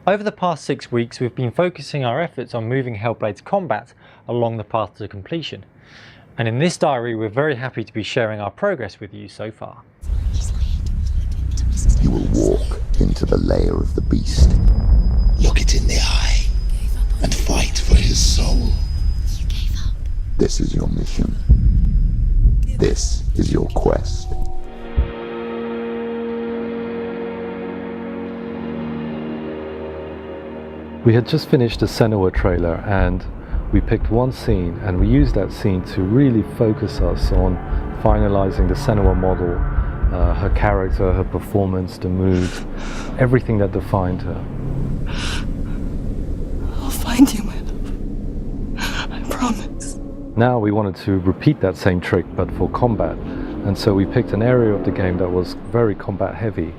Over the past 6 weeks, we've been focusing our efforts on moving Hellblade's combat along the path to completion. And in this diary, we're very happy to be sharing our progress with you so far. You will walk into the lair of the beast. Look it in the eye and fight for his soul. This is your mission. This is your quest. We had just finished the Senua trailer and we picked one scene and we used that scene to really focus us on finalizing the Senua model, her character, her performance, the mood, everything that defined her. I'll find you, my love. I promise. Now we wanted to repeat that same trick but for combat, and so we picked an area of the game that was very combat heavy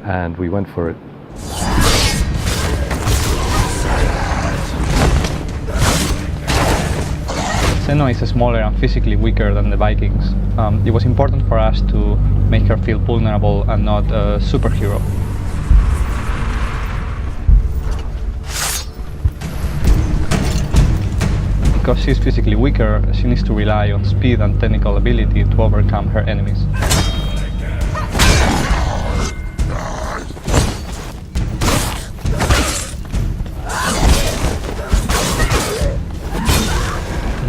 and we went for it. Senua is smaller and physically weaker than the Vikings. It was important for us to make her feel vulnerable and not a superhero. Because she's physically weaker, she needs to rely on speed and technical ability to overcome her enemies.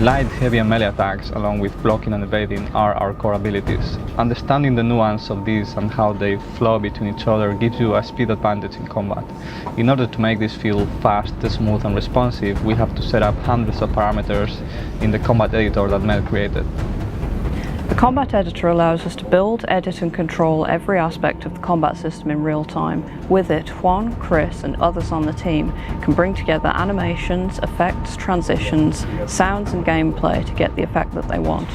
Light, heavy and melee attacks, along with blocking and evading, are our core abilities. Understanding the nuance of these and how they flow between each other gives you a speed advantage in combat. In order to make this feel fast, smooth and responsive, we have to set up hundreds of parameters in the combat editor that Mel created. The combat editor allows us to build, edit and control every aspect of the combat system in real time. With it, Juan, Chris and others on the team can bring together animations, effects, transitions, sounds and gameplay to get the effect that they want.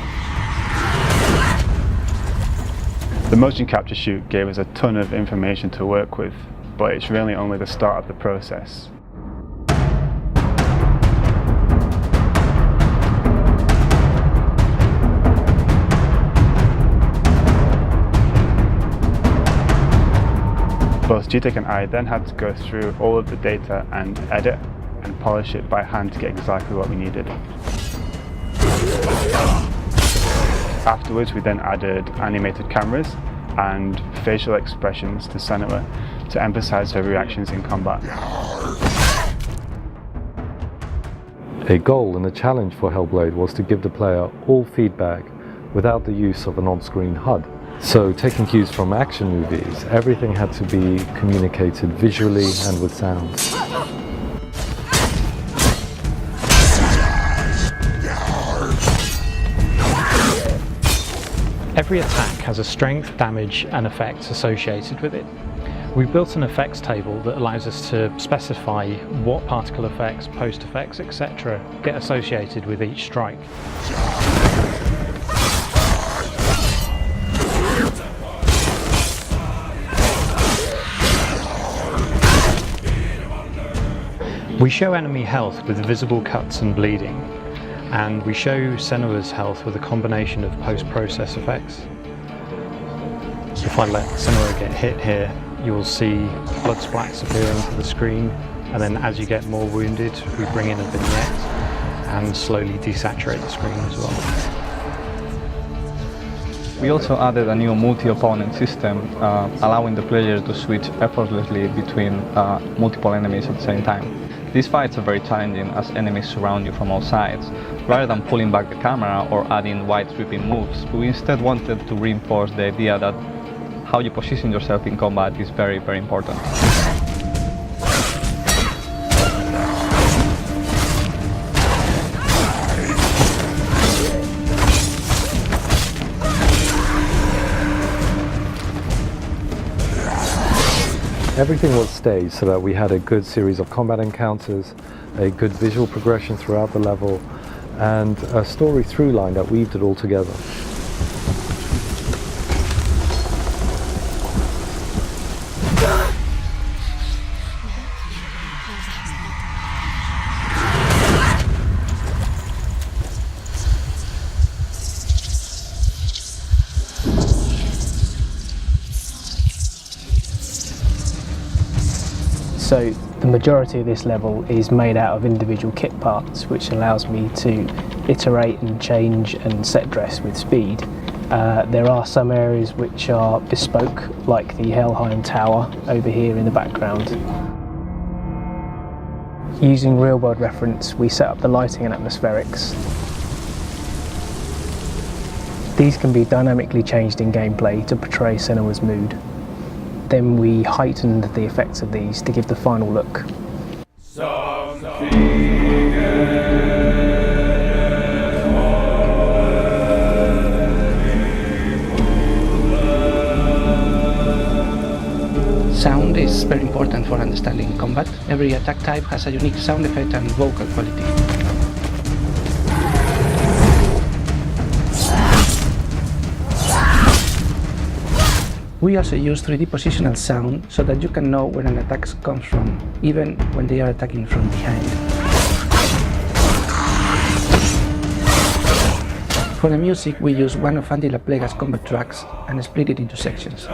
The motion capture shoot gave us a ton of information to work with, but it's really only the start of the process. Both GTX and I then had to go through all of the data and edit and polish it by hand to get exactly what we needed. Afterwards, we then added animated cameras and facial expressions to Senua to emphasize her reactions in combat. A goal and a challenge for Hellblade was to give the player all feedback without the use of an on-screen HUD. So, taking cues from action movies, everything had to be communicated visually and with sounds. Every attack has a strength, damage and effects associated with it. We've built an effects table that allows us to specify what particle effects, post effects, etc. get associated with each strike. We show enemy health with visible cuts and bleeding, and we show Senua's health with a combination of post-process effects. If I let Senua get hit here, you'll see blood splats appear onto the screen, and then as you get more wounded, we bring in a vignette and slowly desaturate the screen as well. We also added a new multi-opponent system, allowing the player to switch effortlessly between multiple enemies at the same time. These fights are very challenging as enemies surround you from all sides. Rather than pulling back the camera or adding wide sweeping moves, we instead wanted to reinforce the idea that how you position yourself in combat is very, very important. Everything was staged so that we had a good series of combat encounters, a good visual progression throughout the level, and a story through line that weaved it all together. So the The majority of this level is made out of individual kit parts, which allows me to iterate and change and set dress with speed. There are some areas which are bespoke, like the Helheim Tower over here in the background. Using real-world reference, we set up the lighting and atmospherics. These can be dynamically changed in gameplay to portray Senua's mood. Then we heightened the effects of these to give the final look. Sound is very important for understanding combat. Every attack type has a unique sound effect and vocal quality. We also use 3D positional sound so that you can know where an attack comes from, even when they are attacking from behind. For the music, we use one of Andy LaPlega's combat tracks and split it into sections.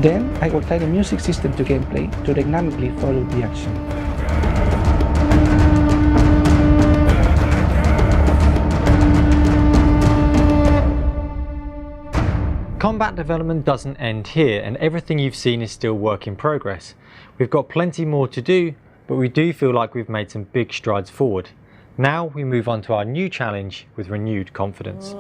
Then I will tie the music system to gameplay to dynamically follow the action. Combat development doesn't end here, and everything you've seen is still work in progress. We've got plenty more to do, but we do feel like we've made some big strides forward. Now we move on to our new challenge with renewed confidence.